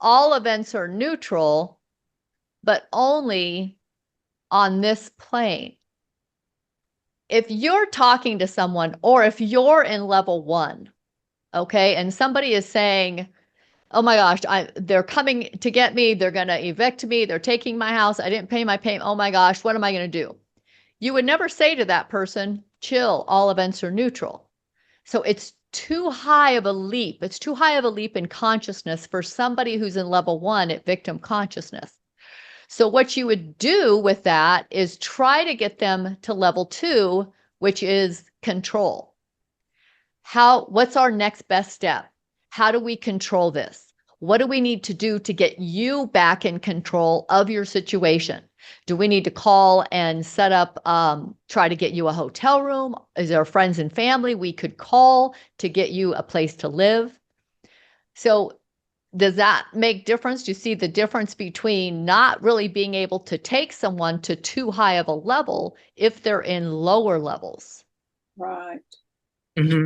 all events are neutral, but only on this plane. If you're talking to someone, or if you're in level 1, okay, and somebody is saying, oh my gosh, they're coming to get me, they're going to evict me, they're taking my house, I didn't pay my payment, oh my gosh, what am I going to do? You would never say to that person, chill, all events are neutral. So it's too high of a leap. It's too high of a leap in consciousness for somebody who's in level 1 at victim consciousness. So what you would do with that is try to get them to level 2, which is control. What's our next best step? How do we control this? What do we need to do to get you back in control of your situation? Do we need to call and set up, try to get you a hotel room? Is there friends and family we could call to get you a place to live? So does that make difference? Do you see the difference between not really being able to take someone to too high of a level if they're in lower levels? Right. Mm-hmm.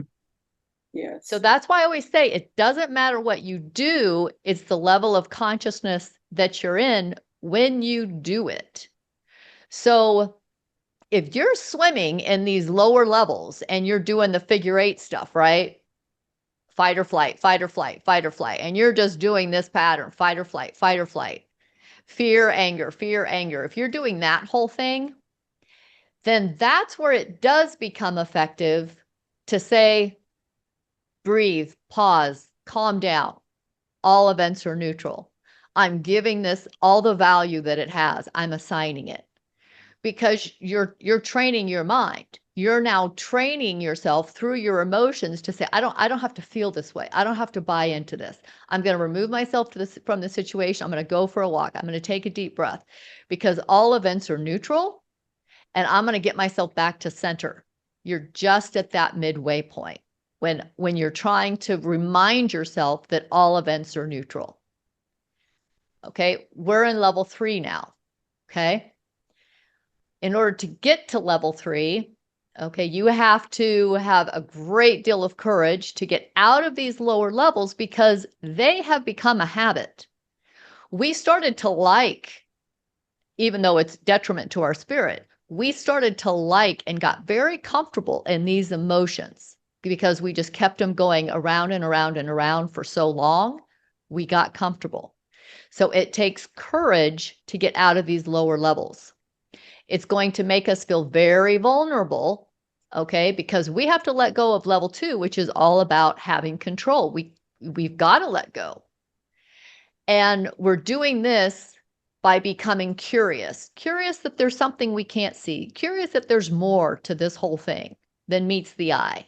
Yes. So that's why I always say it doesn't matter what you do, it's the level of consciousness that you're in when you do it. So if you're swimming in these lower levels and you're doing the figure 8 stuff, right? Fight or flight, fight or flight, fight or flight. And you're just doing this pattern, fight or flight, fight or flight, fear, anger, fear, anger. If you're doing that whole thing, then that's where it does become effective to say, breathe, pause, calm down. All events are neutral. I'm giving this all the value that it has. I'm assigning it. Because you're training your mind. You're now training yourself through your emotions to say, I don't have to feel this way. I don't have to buy into this. I'm going to remove myself from the situation. I'm going to go for a walk. I'm going to take a deep breath because all events are neutral and I'm going to get myself back to center. You're just at that midway point when you're trying to remind yourself that all events are neutral. Okay, we're in level 3 now. Okay. In order to get to level 3, okay, you have to have a great deal of courage to get out of these lower levels because they have become a habit. We started to like, even though it's detriment to our spirit, we started to like and got very comfortable in these emotions because we just kept them going around and around and around for so long, we got comfortable. So it takes courage to get out of these lower levels. It's going to make us feel very vulnerable, okay, because we have to let go of level 2, which is all about having control. We've got to let go. And we're doing this by becoming curious that there's something we can't see, curious that there's more to this whole thing than meets the eye.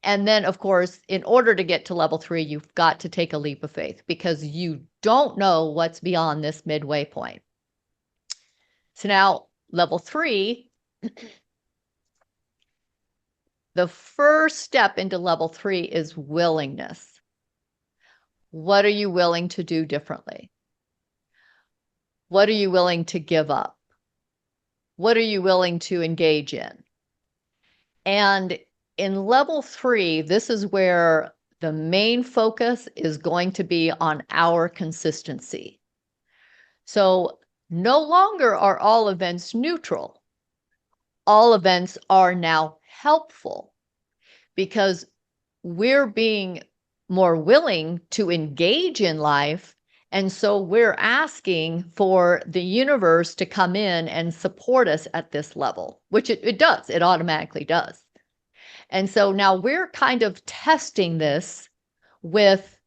And then, of course, in order to get to level 3, you've got to take a leap of faith because you don't know what's beyond this midway point. So now, level 3, the first step into level 3 is willingness. What are you willing to do differently? What are you willing to give up? What are you willing to engage in? And in level 3, this is where the main focus is going to be on our consistency. So no longer are all events neutral. All events are now helpful because we're being more willing to engage in life. And so we're asking for the universe to come in and support us at this level, which it does. It automatically does. And so now we're kind of testing this with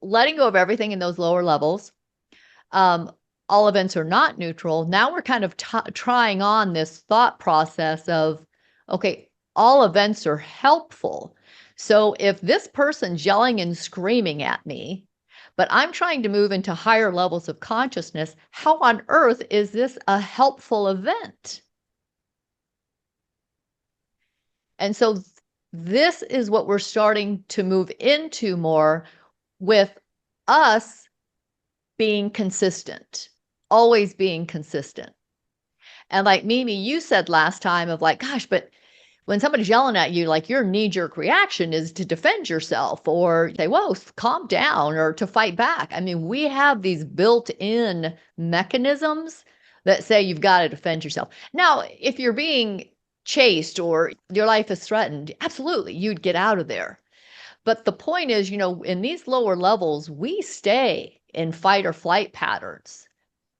letting go of everything in those lower levels. All events are not neutral. Now we're kind of trying on this thought process of, okay, all events are helpful. So if this person's yelling and screaming at me, but I'm trying to move into higher levels of consciousness, how on earth is this a helpful event? And so this is what we're starting to move into more with us being consistent, always being consistent. And like Mimi, you said last time of like, gosh, but when somebody's yelling at you, like your knee-jerk reaction is to defend yourself or say, whoa, calm down, or to fight back. I mean, we have these built-in mechanisms that say you've got to defend yourself. Now, if you're being chased or your life is threatened, absolutely, you'd get out of there. But the point is, in these lower levels, we stay in fight or flight patterns.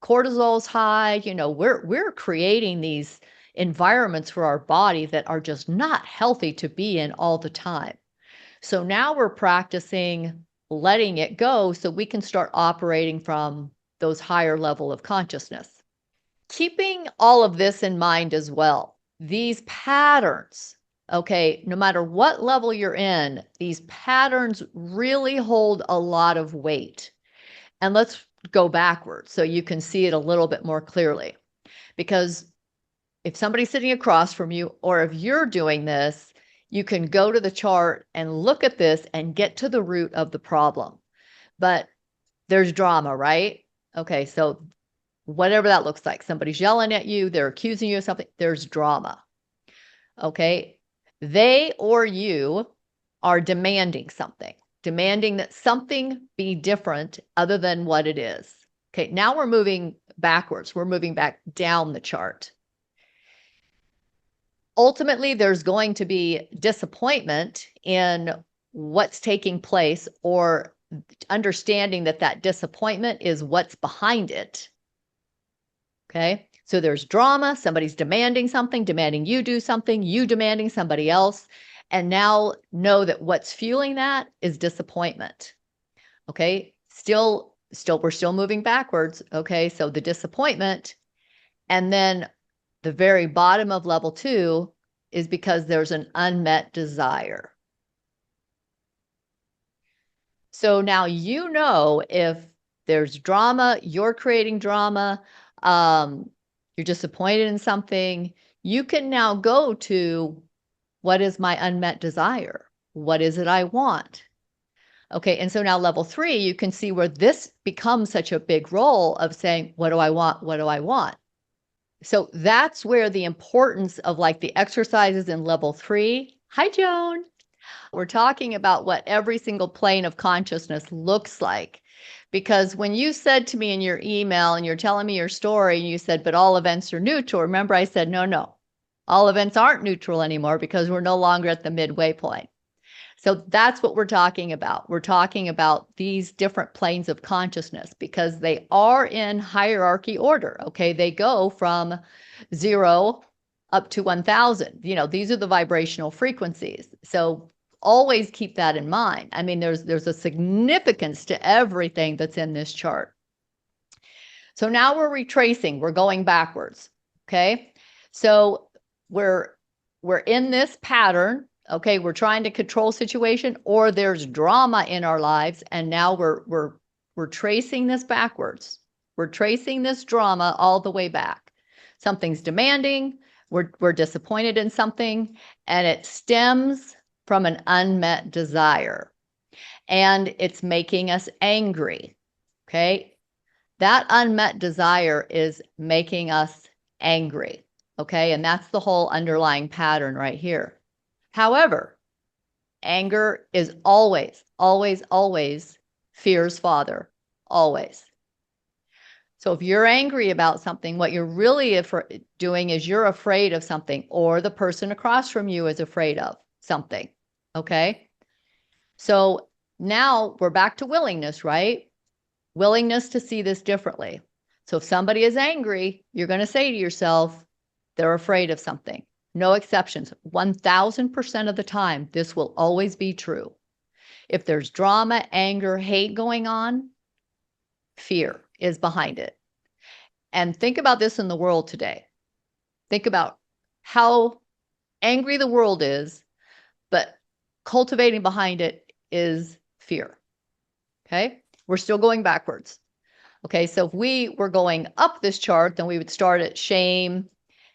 Cortisol's high, we're creating these environments for our body that are just not healthy to be in all the time. So now we're practicing letting it go so we can start operating from those higher level of consciousness. Keeping all of this in mind as well, these patterns, okay, no matter what level you're in, these patterns really hold a lot of weight. And let's go backwards so you can see it a little bit more clearly. Because if somebody's sitting across from you, or if you're doing this, you can go to the chart and look at this and get to the root of the problem. But there's drama, right? Okay, so whatever that looks like, somebody's yelling at you, they're accusing you of something, there's drama. Okay, they or you are demanding something, demanding that something be different other than what it is. Okay, now we're moving backwards. We're moving back down the chart. Ultimately, there's going to be disappointment in what's taking place, or understanding that that disappointment is what's behind it. Okay, so there's drama, somebody's demanding something, demanding you do something, you demanding somebody else. And now know that what's fueling that is disappointment. Okay, we're still moving backwards. Okay, so the disappointment, and then the very bottom of level 2 is because there's an unmet desire. So now if there's drama, you're creating drama, you're disappointed in something, you can now go to, what is my unmet desire? What is it I want? Okay, and so now level 3, you can see where this becomes such a big role of saying, what do I want? What do I want? So that's where the importance of like the exercises in level 3. Hi, Joan. We're talking about what every single plane of consciousness looks like. Because when you said to me in your email and you're telling me your story, and you said, but all events are neutral. Remember, I said, no, all events aren't neutral anymore because we're no longer at the midway point. So that's what we're talking about. We're talking about these different planes of consciousness because they are in hierarchy order. Okay, they go from 0 up to 1,000. These are the vibrational frequencies. So always keep that in mind. I mean, there's a significance to everything that's in this chart. So now we're retracing. We're going backwards. Okay, so we're in this pattern. Okay, we're trying to control situation, or there's drama in our lives, and now we're tracing this backwards. We're tracing this drama all the way back. Something's demanding, we're disappointed in something, and it stems from an unmet desire. And it's making us angry. Okay? That unmet desire is making us angry. Okay? And that's the whole underlying pattern right here. However, anger is always, always, always fear's father. Always. So if you're angry about something, what you're really doing is you're afraid of something, or the person across from you is afraid of something. Okay? So now we're back to willingness, right? Willingness to see this differently. So if somebody is angry, you're going to say to yourself, they're afraid of something. No exceptions. 1,000% of the time, this will always be true. If there's drama, anger, hate going on, fear is behind it. And think about this in the world today. Think about how angry the world is, but cultivating behind it is fear. Okay? We're still going backwards. Okay, so if we were going up this chart, then we would start at shame,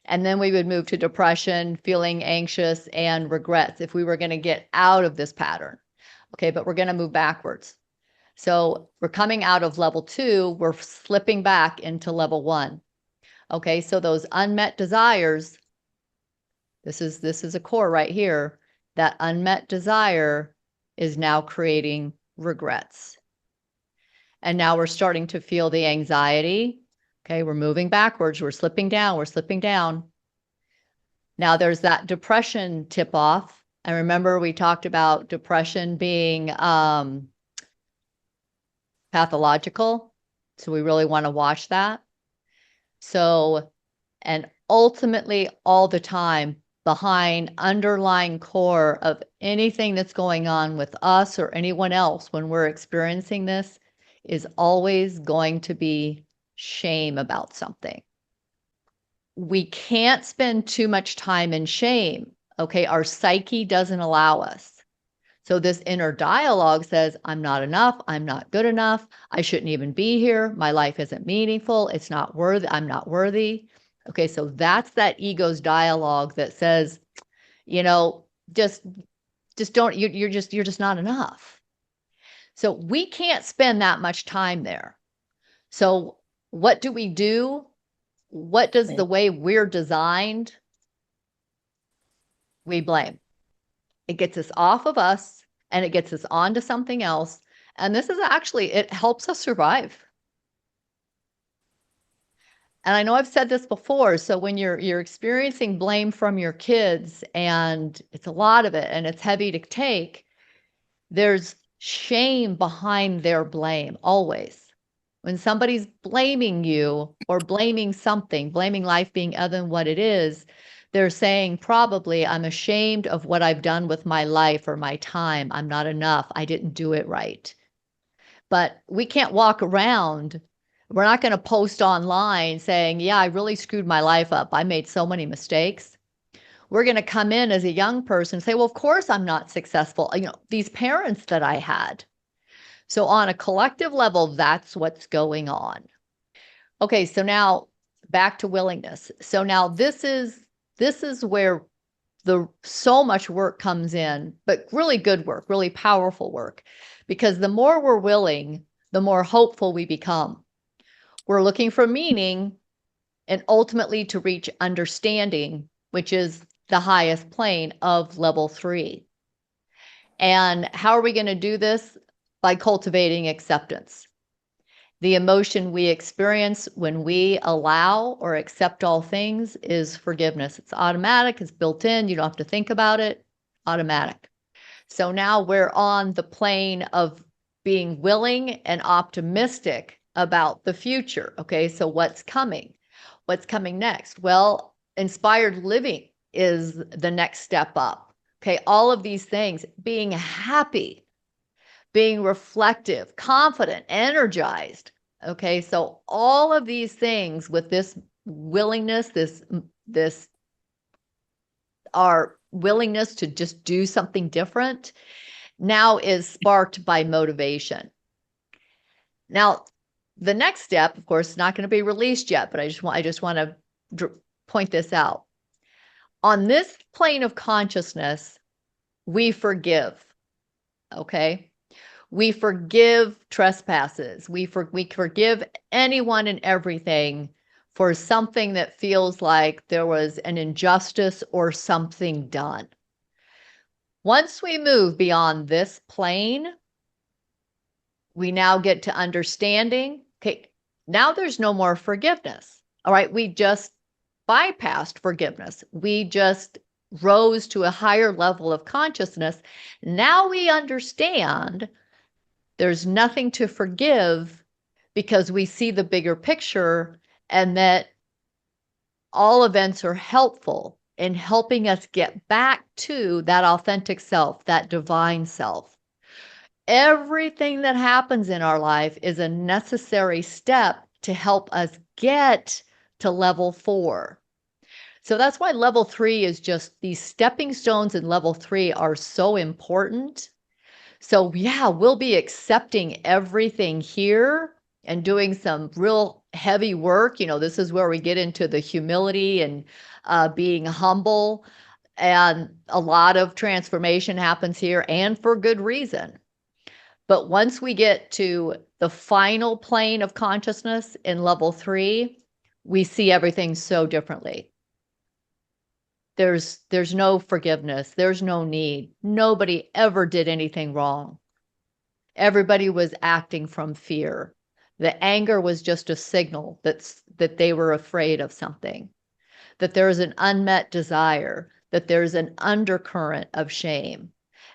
and then we would move to depression, feeling anxious, and regrets if we were going to get out of this pattern. Okay, but we're going to move backwards. So we're coming out of level 2, we're slipping back into level 1. Okay, so those unmet desires, This is a core right here. That unmet desire is now creating regrets. And now we're starting to feel the anxiety. Okay, we're moving backwards, we're slipping down, we're slipping down. Now there's that depression tip off. And remember, we talked about depression being pathological. So we really want to watch that. So, and ultimately, all the time, behind underlying core of anything that's going on with us or anyone else when we're experiencing this is always going to be shame about something. We can't spend too much time in shame. Okay, our psyche doesn't allow us. So this inner dialogue says, I'm not enough, I'm not good enough, I shouldn't even be here, my life isn't meaningful, it's not worthy, I'm not worthy. Okay, so that's that ego's dialogue that says, you know, just don't, you're just not enough. So we can't spend that much time there. So what do we do? What does the way we're designed? We blame. It gets us off of us and it gets us onto something else. And this is actually, it helps us survive. And I know I've said this before. So when you're experiencing blame from your kids, and it's a lot of it and it's heavy to take, there's shame behind their blame always. When somebody's blaming you or blaming something, blaming life being other than what it is, they're saying probably, I'm ashamed of what I've done with my life or my time. I'm not enough. I didn't do it right. But we can't walk around. We're not going to post online saying, yeah, I really screwed my life up. I made so many mistakes. We're going to come in as a young person and say, well, of course I'm not successful. You know, these parents that I had. So on a collective level, that's what's going on. Okay, so now back to willingness. So now this is where so much work comes in, but really good work, really powerful work, because the more we're willing, the more hopeful we become. We're looking for meaning and ultimately to reach understanding, which is the highest plane of level 3. And how are we going to do this? By cultivating acceptance. The emotion we experience when we allow or accept all things is forgiveness. It's automatic, it's built in, you don't have to think about it, automatic. So now we're on the plane of being willing and optimistic about the future. Okay, so what's coming? What's coming next? Well, inspired living is the next step up. Okay, all of these things, being happy, being reflective, confident, energized. Okay, so all of these things with this willingness, this our willingness to just do something different now is sparked by motivation. Now, the next step, of course, is not going to be released yet, but I just want to point this out. On this plane of consciousness, we forgive. Okay? We forgive trespasses. We forgive anyone and everything for something that feels like there was an injustice or something done. Once we move beyond this plane, we now get to understanding. Okay, now there's no more forgiveness. All right, we just bypassed forgiveness. We just rose to a higher level of consciousness. Now we understand there's nothing to forgive because we see the bigger picture, and that all events are helpful in helping us get back to that authentic self, that divine self. Everything that happens in our life is a necessary step to help us get to level 4. So that's why level 3 is just these stepping stones, in level 3 are so important. So yeah, we'll be accepting everything here and doing some real heavy work. You know, this is where we get into the humility and being humble. And a lot of transformation happens here, and for good reason. But once we get to the final plane of consciousness in level 3, we see everything so differently. there's no forgiveness. There's no need. Nobody ever did anything wrong. Everybody was acting from fear. The anger was just a signal that they were afraid of something, that there is an unmet desire, that there's an undercurrent of shame.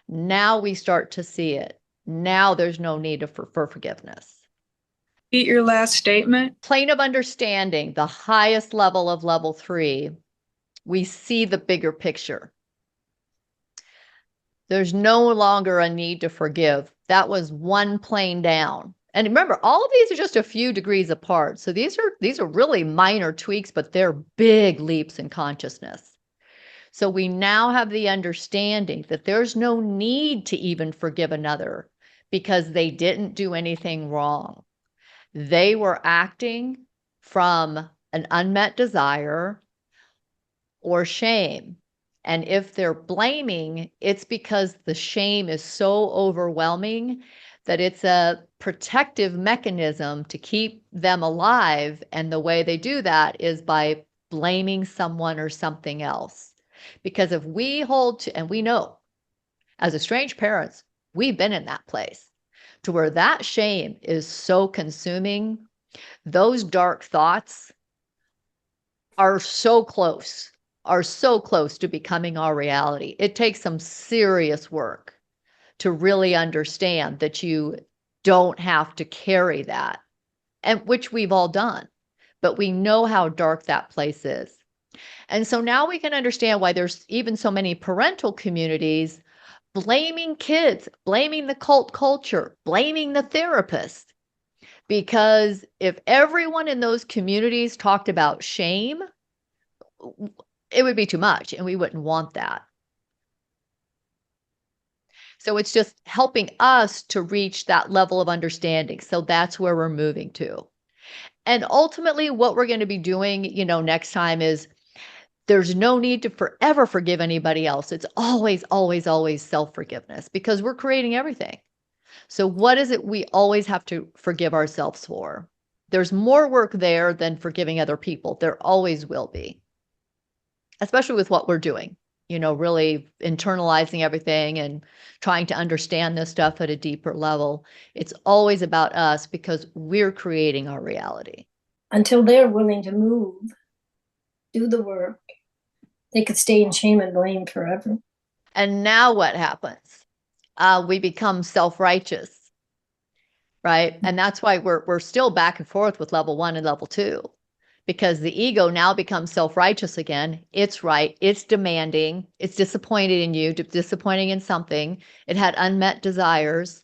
Now we start to see it. Now there's no need for forgiveness. Repeat your last statement. Plane of understanding, the highest level of level 3, we see the bigger picture. There's no longer a need to forgive. That was one plane down. And remember, all of these are just a few degrees apart. So these are really minor tweaks, but they're big leaps in consciousness. So we now have the understanding that there's no need to even forgive another because they didn't do anything wrong. They were acting from an unmet desire or shame. And if they're blaming, it's because the shame is so overwhelming that it's a protective mechanism to keep them alive. And the way they do that is by blaming someone or something else. Because if we hold to, and we know as estranged parents, we've been in that place to where that shame is so consuming, those dark thoughts are so close to becoming our reality. It takes some serious work to really understand that you don't have to carry that, and which we've all done, but we know how dark that place is. And so now we can understand why there's even so many parental communities blaming kids, blaming the cult culture, blaming the therapist. Because if everyone in those communities talked about shame, it would be too much and we wouldn't want that. So it's just helping us to reach that level of understanding. So that's where we're moving to. And ultimately what we're going to be doing, next time is there's no need to forever forgive anybody else. It's always, always, always self-forgiveness because we're creating everything. So what is it we always have to forgive ourselves for? There's more work there than forgiving other people. There always will be. Especially with what we're doing, really internalizing everything and trying to understand this stuff at a deeper level. It's always about us because we're creating our reality. Until they're willing to move, do the work, they could stay in shame and blame forever. And now what happens? We become self-righteous, right? And that's why we're still back and forth with level 1 and level 2. Because the ego now becomes self-righteous again. It's right. It's demanding. It's disappointed in you, disappointing in something. It had unmet desires.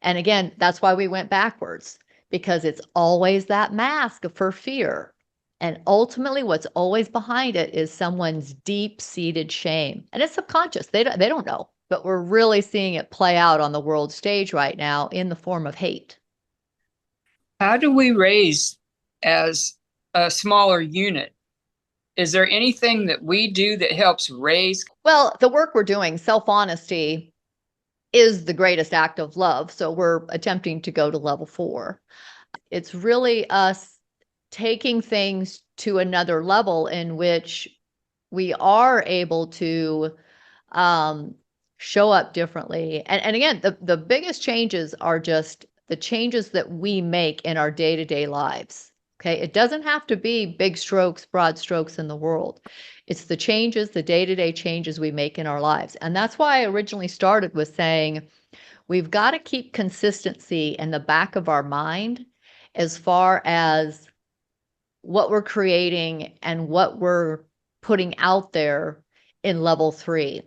And again, that's why we went backwards, because it's always that mask for fear. And ultimately, what's always behind it is someone's deep-seated shame. And it's subconscious. They don't know. But we're really seeing it play out on the world stage right now in the form of hate. How do we raise as a smaller unit? Is there anything that we do that helps raise? Well, the work we're doing, self-honesty, is the greatest act of love. So we're attempting to go to level 4. It's really us taking things to another level in which we are able to show up differently. And again, the biggest changes are just the changes that we make in our day-to-day lives. Okay, it doesn't have to be big strokes, broad strokes in the world. It's the changes, the day-to-day changes we make in our lives. And that's why I originally started with saying we've got to keep consistency in the back of our mind as far as what we're creating and what we're putting out there in level 3.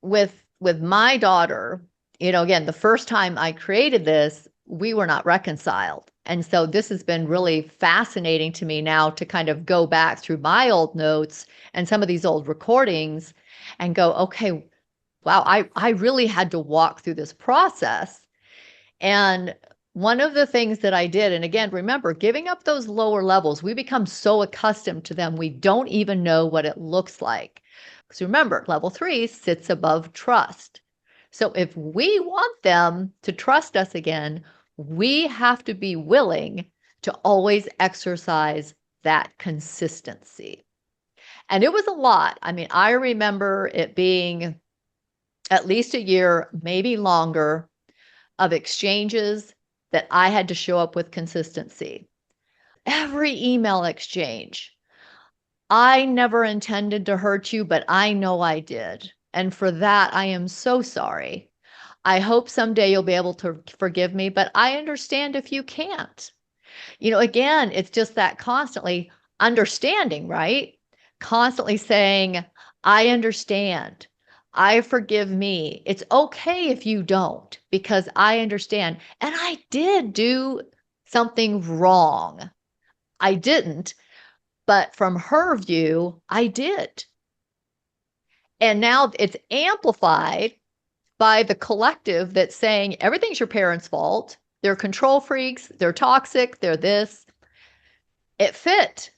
With my daughter, again, the first time I created this, we were not reconciled. And so this has been really fascinating to me now to kind of go back through my old notes and some of these old recordings and go, okay, wow, I really had to walk through this process. And one of the things that I did, and again, remember, giving up those lower levels, we become so accustomed to them, we don't even know what it looks like. Because remember, level 3 sits above trust. So if we want them to trust us again, we have to be willing to always exercise that consistency. And it was a lot. I mean, I remember it being at least a year, maybe longer, of exchanges that I had to show up with consistency. Every email exchange. I never intended to hurt you, but I know I did. And for that, I am so sorry. I hope someday you'll be able to forgive me, but I understand if you can't. Again, it's just that constantly understanding, right? Constantly saying, I understand. I forgive me. It's okay if you don't, because I understand. And I did do something wrong. I didn't, but from her view, I did. And now it's amplified by the collective that's saying everything's your parents' fault. They're control freaks. They're toxic. They're this. It fit.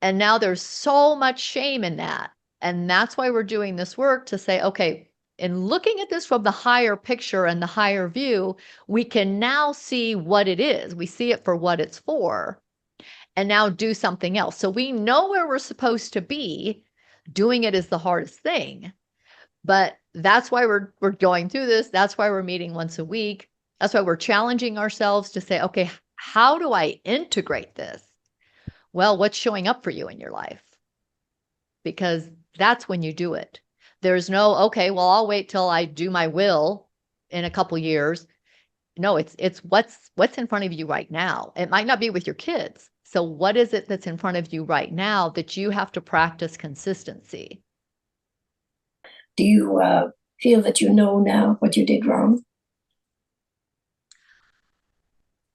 And now there's so much shame in that. And that's why we're doing this work to say, okay, in looking at this from the higher picture and the higher view, we can now see what it is. We see it for what it's for, and now do something else. So we know where we're supposed to be. Doing it is the hardest thing. But that's why we're going through this. That's why we're meeting once a week. That's why we're challenging ourselves to say, okay, how do I integrate this? Well, what's showing up for you in your life? Because that's when you do it. There's no, okay, well, I'll wait till I do my will in a couple years. No, it's what's in front of you right now. It might not be with your kids. So what is it that's in front of you right now that you have to practice consistency? Do you feel that you know now what you did wrong?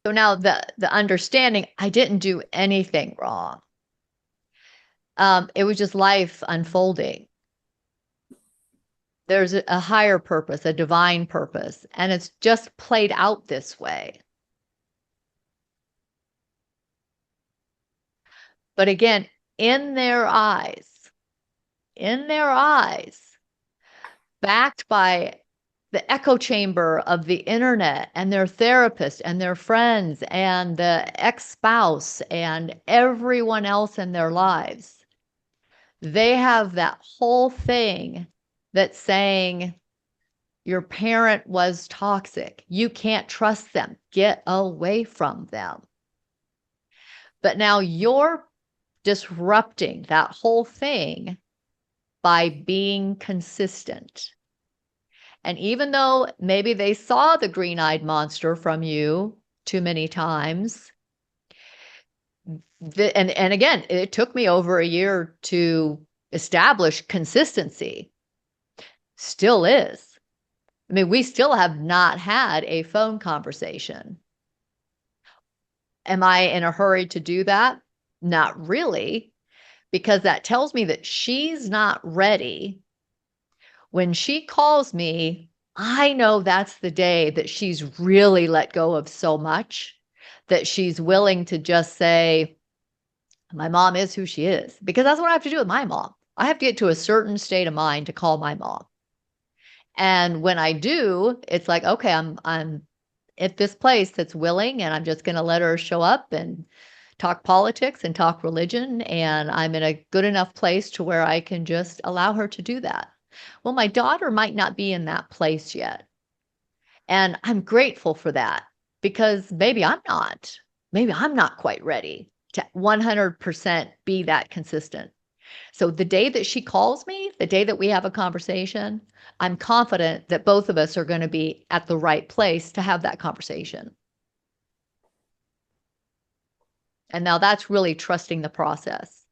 So now the understanding, I didn't do anything wrong. It was just life unfolding. There's a higher purpose, a divine purpose, and it's just played out this way. But again, in their eyes, backed by the echo chamber of the internet and their therapist and their friends and the ex-spouse and everyone else in their lives, they have that whole thing that's saying your parent was toxic. You can't trust them. Get away from them. But now you're disrupting that whole thing by being consistent. And even though maybe they saw the green-eyed monster from you too many times, and again, it took me over a year to establish consistency. Still is. I mean, we still have not had a phone conversation. Am I in a hurry to do that? Not really, because that tells me that she's not ready. When she calls me, I know that's the day that she's really let go of so much that she's willing to just say, my mom is who she is, because that's what I have to do with my mom. I have to get to a certain state of mind to call my mom. And when I do, it's like, okay, I'm at this place that's willing, and I'm just going to let her show up and talk politics and talk religion. And I'm in a good enough place to where I can just allow her to do that. Well, my daughter might not be in that place yet. And I'm grateful for that, because maybe I'm not quite ready to 100% be that consistent. So the day that she calls me, the day that we have a conversation, I'm confident that both of us are going to be at the right place to have that conversation. And now that's really trusting the process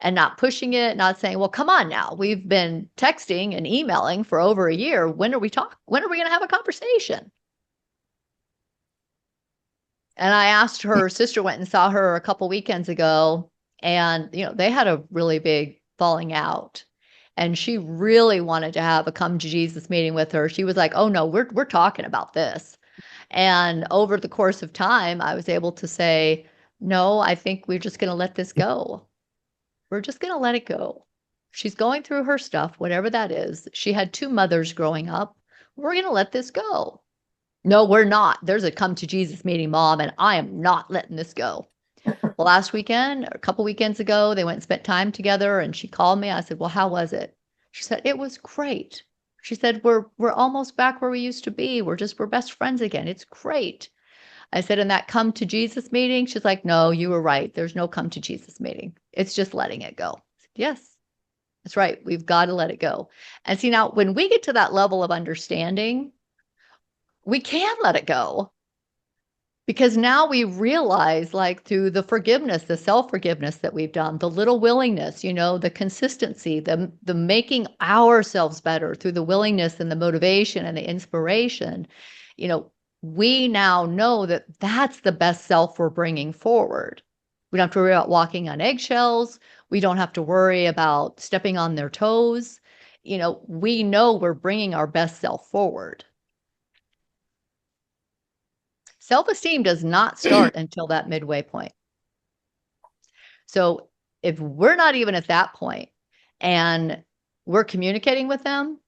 and not pushing it, not saying, well, come on now, we've been texting and emailing for over a year. When are we going to have a conversation? And I asked her sister, went and saw her a couple weekends ago, and they had a really big falling out, and she really wanted to have a come to Jesus meeting with her. She was like, oh no, we're talking about this. And over the course of time, I was able to say, no, I think we're just going to let this go. We're just going to let it go. She's going through her stuff, whatever that is. She had 2 mothers growing up. We're going to let this go. No, we're not. There's a come to Jesus meeting, Mom, and I am not letting this go. Well, last weekend, or a couple weekends ago, they went and spent time together, and she called me. I said, well, how was it? She said, it was great. She said, we're almost back where we used to be. We're best friends again. It's great. I said, in that come to Jesus meeting, she's like, no, you were right. There's no come to Jesus meeting. It's just letting it go. I said, yes, that's right. We've got to let it go. And see, now when we get to that level of understanding, we can let it go. Because now we realize, like, through the forgiveness, the self-forgiveness that we've done, the little willingness, the consistency, the making ourselves better through the willingness and the motivation and the inspiration, we now know that that's the best self we're bringing forward. We don't have to worry about walking on eggshells. We don't have to worry about stepping on their toes. We know we're bringing our best self forward. Self-esteem does not start until that midway point. So if we're not even at that point and we're communicating with them,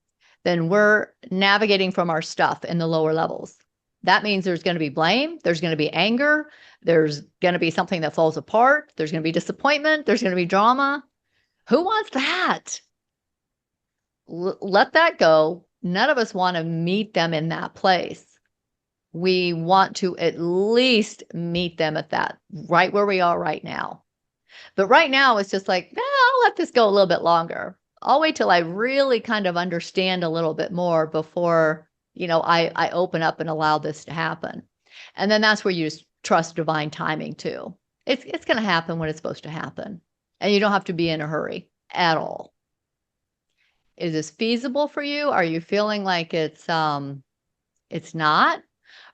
then we're navigating from our stuff in the lower levels. That means there's going to be blame, there's going to be anger, there's going to be something that falls apart, there's going to be disappointment, there's going to be drama. Who wants that? Let that go. None of us want to meet them in that place. We want to at least meet them at that, right where we are right now. But right now, it's just like, I'll let this go a little bit longer. I'll wait till I really kind of understand a little bit more before, I open up and allow this to happen. And then that's where you just trust divine timing too. It's going to happen when it's supposed to happen. And you don't have to be in a hurry at all. Is this feasible for you? Are you feeling like it's not?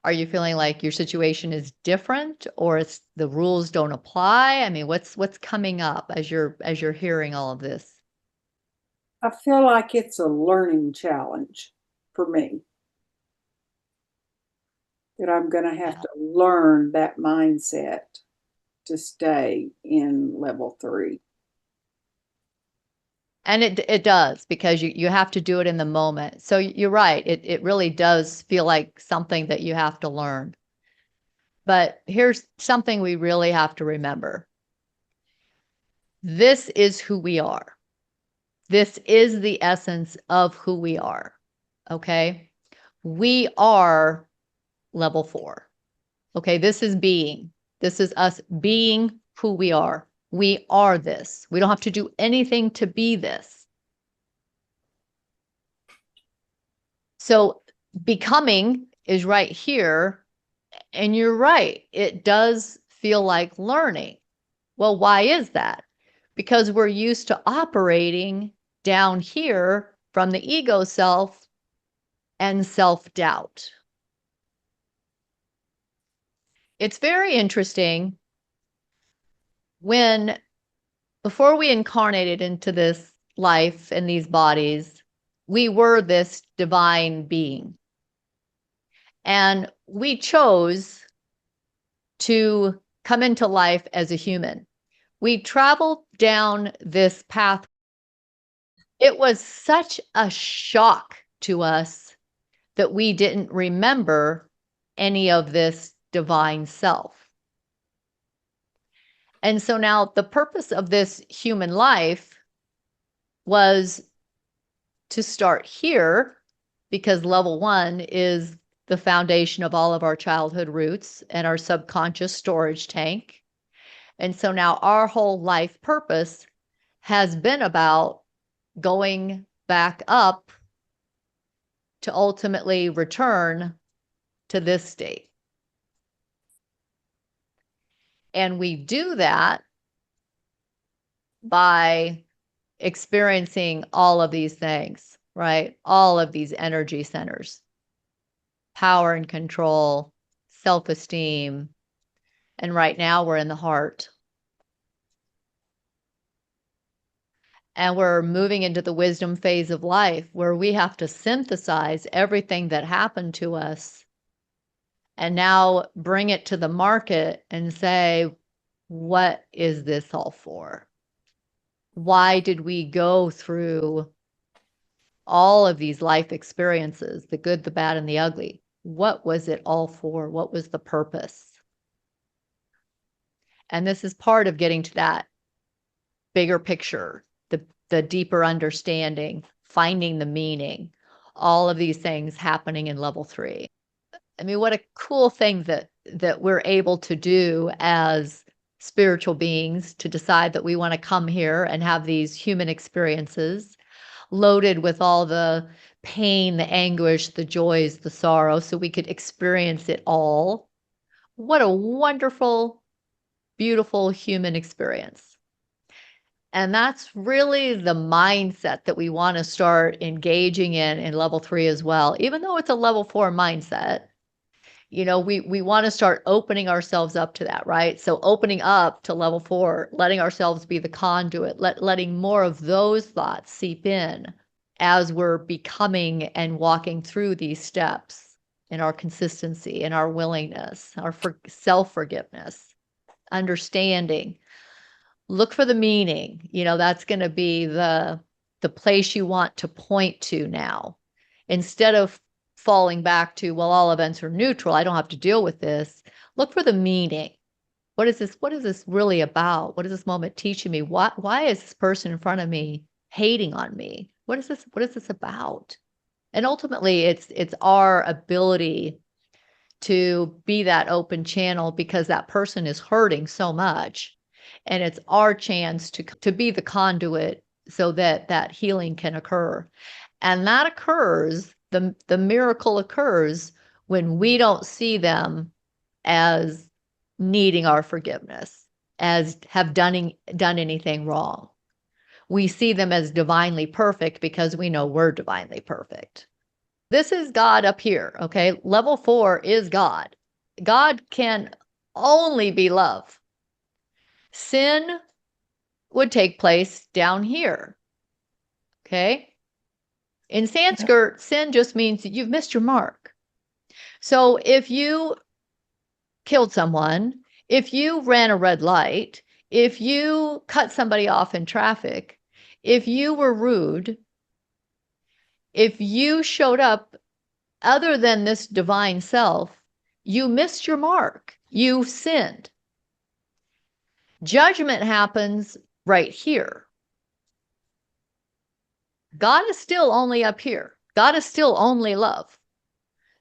Are you feeling like your situation is different, or it's the rules don't apply? I mean, what's coming up as you're hearing all of this? I feel like it's a learning challenge for me. That I'm going to have to learn that mindset to stay in level 3. And it does, because you have to do it in the moment. So you're right. It really does feel like something that you have to learn. But here's something we really have to remember. This is who we are. This is the essence of who we are. Okay? We are level 4. Okay? This is being. This is us being who we are. We are this. We don't have to do anything to be this. So becoming is right here. And you're right. It does feel like learning. Well, why is that? Because we're used to operating down here from the ego self and self-doubt. It's very interesting when, before we incarnated into this life and these bodies, we were this divine being. And we chose to come into life as a human. We traveled down this path. It was such a shock to us that we didn't remember any of this divine self. And so now the purpose of this human life was to start here, because level 1 is the foundation of all of our childhood roots and our subconscious storage tank. And so now our whole life purpose has been about going back up to ultimately return to this state. And we do that by experiencing all of these things, right? All of these energy centers: power and control, self-esteem. And right now we're in the heart. And we're moving into the wisdom phase of life, where we have to synthesize everything that happened to us and now bring it to the market and say, what is this all for? Why did we go through all of these life experiences, the good, the bad, and the ugly? What was it all for? What was the purpose? And this is part of getting to that bigger picture, the deeper understanding, finding the meaning, all of these things happening in level 3. I mean, what a cool thing that we're able to do as spiritual beings, to decide that we want to come here and have these human experiences loaded with all the pain, the anguish, the joys, the sorrow, so we could experience it all. What a wonderful, beautiful human experience. And that's really the mindset that we want to start engaging in level 3 as well. Even though it's a level 4 mindset, we want to start opening ourselves up to that, right? So opening up to level 4, letting ourselves be the conduit, letting more of those thoughts seep in as we're becoming and walking through these steps in our consistency, in our willingness, our self-forgiveness, understanding. Look for the meaning. That's going to be the place you want to point to now. Instead of falling back to, well, all events are neutral, I don't have to deal with this. Look for the meaning. What is this really about? What is this moment teaching me? Why is this person in front of me hating on me? What is this about? And ultimately, it's our ability to be that open channel, because that person is hurting so much, and it's our chance to be the conduit so that healing can occur. And that occurs, the miracle occurs when we don't see them as needing our forgiveness, as have done anything wrong. We see them as divinely perfect because we know we're divinely perfect. This is God up here, okay? Level 4 is God. God can only be love. Sin would take place down here, okay? In Sanskrit, sin just means that you've missed your mark. So if you killed someone, if you ran a red light, if you cut somebody off in traffic, if you were rude, if you showed up other than this divine self, you missed your mark. You sinned. Judgment happens right here. God is still only up here. God is still only love.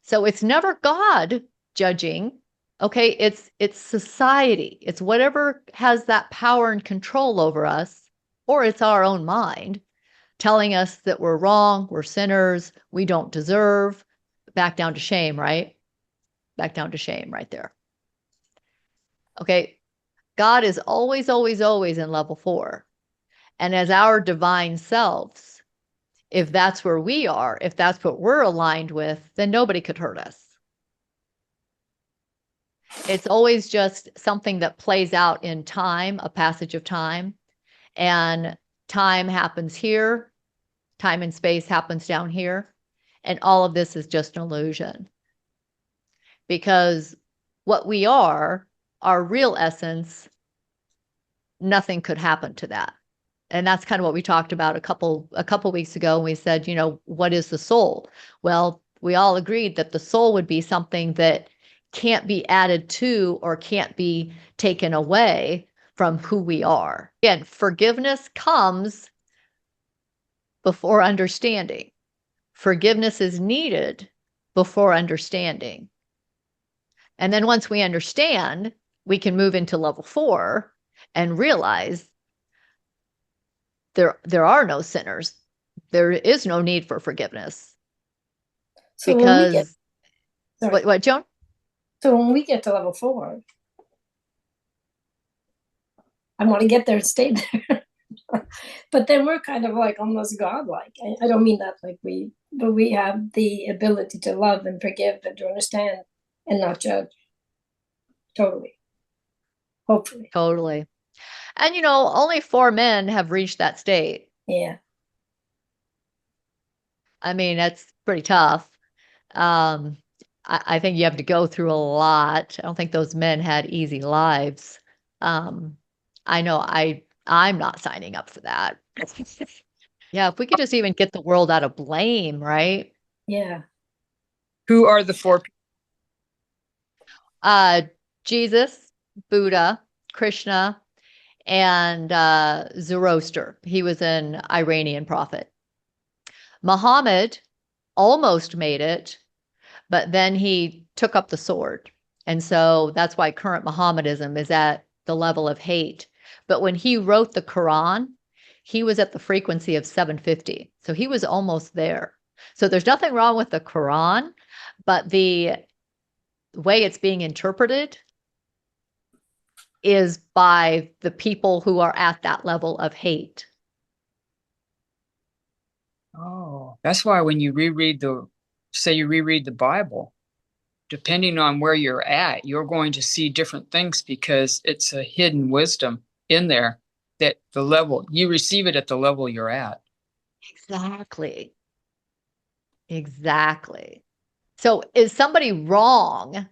So it's never God judging. Okay, it's society. It's whatever has that power and control over us, or it's our own mind telling us that we're wrong, we're sinners, we don't deserve. Back down to shame, right? Back down to shame right there. Okay, God is always, always, always in level 4. And as our divine selves, if that's where we are, if that's what we're aligned with, then nobody could hurt us. It's always just something that plays out in time, a passage of time. And time happens here, time and space happens down here. And all of this is just an illusion. Because what we are, our real essence, nothing could happen to that. And that's kind of what we talked about a couple weeks ago. And we said, what is the soul? Well, we all agreed that the soul would be something that can't be added to or can't be taken away from who we are. Again, forgiveness comes before understanding. Forgiveness is needed before understanding. And then once we understand, we can move into level 4 and realize there are no sinners. There is no need for forgiveness. So Because sorry. what, Joan? So when we get to level 4, I want to get there and stay there. But then we're kind of like almost godlike. I don't mean that but we have the ability to love and forgive and to understand and not judge. Totally. Hopefully. Totally. And only 4 men have reached that state. Yeah. I mean, that's pretty tough. I think you have to go through a lot. I don't think those men had easy lives. I know I'm not signing up for that. Yeah, if we could just even get the world out of blame, right? Yeah. Who are the 4 people? Jesus, Buddha, Krishna, and Zoroaster. He was an Iranian prophet. Muhammad almost made it, but then he took up the sword. And so that's why current Mohammedanism is at the level of hate. But when he wrote the Quran, he was at the frequency of 750. So he was almost there. So there's nothing wrong with the Quran, but the way it's being interpreted is by the people who are at that level of hate. Oh, that's why when you reread the Bible, depending on where you're at, you're going to see different things because it's a hidden wisdom in there that the level you receive it at the level you're at. Exactly. Exactly. So is somebody wrong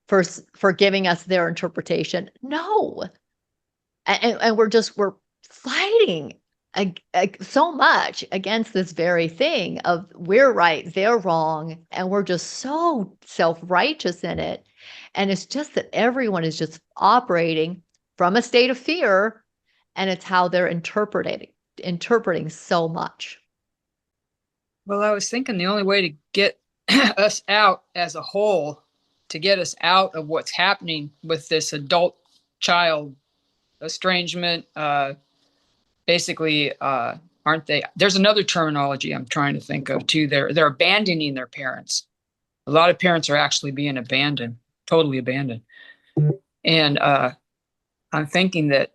for giving us their interpretation? No. And we're fighting so much against this very thing of we're right, they're wrong, and we're just so self-righteous in it. And it's just that everyone is just operating from a state of fear, and it's how they're interpreting so much. Well, I was thinking the only way to get us out as a whole, to get us out of what's happening with this adult child estrangement, basically, aren't they? There's another terminology I'm trying to think of too. They're abandoning their parents. A lot of parents are actually being abandoned, totally abandoned. And I'm thinking that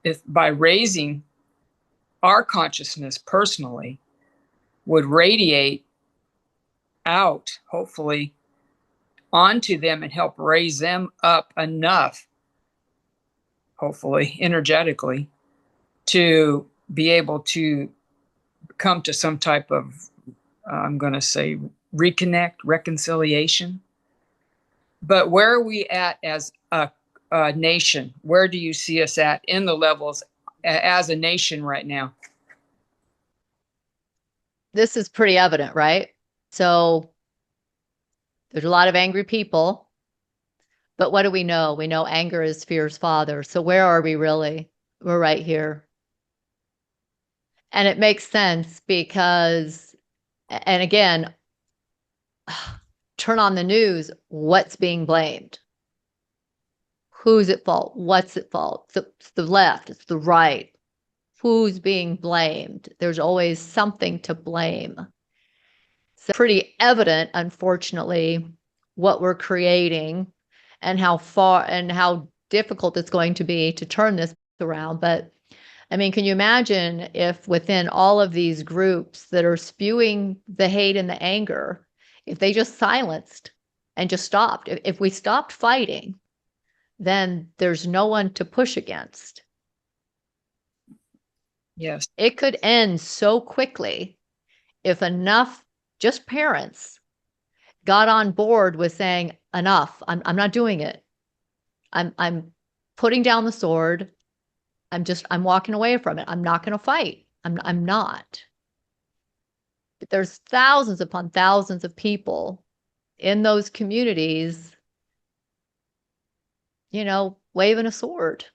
if by raising our consciousness personally would radiate out, hopefully, onto them and help raise them up enough, hopefully, energetically, to be able to come to some type of, I'm going to say, reconciliation. But where are we at as a nation? Where do you see us at in the levels as a nation right now? This is pretty evident, right? So there's a lot of angry people, but what do we know? We know anger is fear's father. So where are we really? We're right here. And it makes sense because, and again, turn on the news, what's being blamed? Who's at fault? What's at fault? It's the left, it's the right. Who's being blamed? There's always something to blame. So pretty evident, unfortunately, what we're creating and how far and how difficult it's going to be to turn this around. But I mean, can you imagine if within all of these groups that are spewing the hate and the anger, if they just silenced and just stopped, if we stopped fighting, then there's no one to push against. Yes. It could end so quickly if enough just parents got on board with saying, enough, I'm not doing it. I'm putting down the sword. I'm walking away from it. I'm not going to fight. I'm not. But there's thousands upon thousands of people in those communities, waving a sword.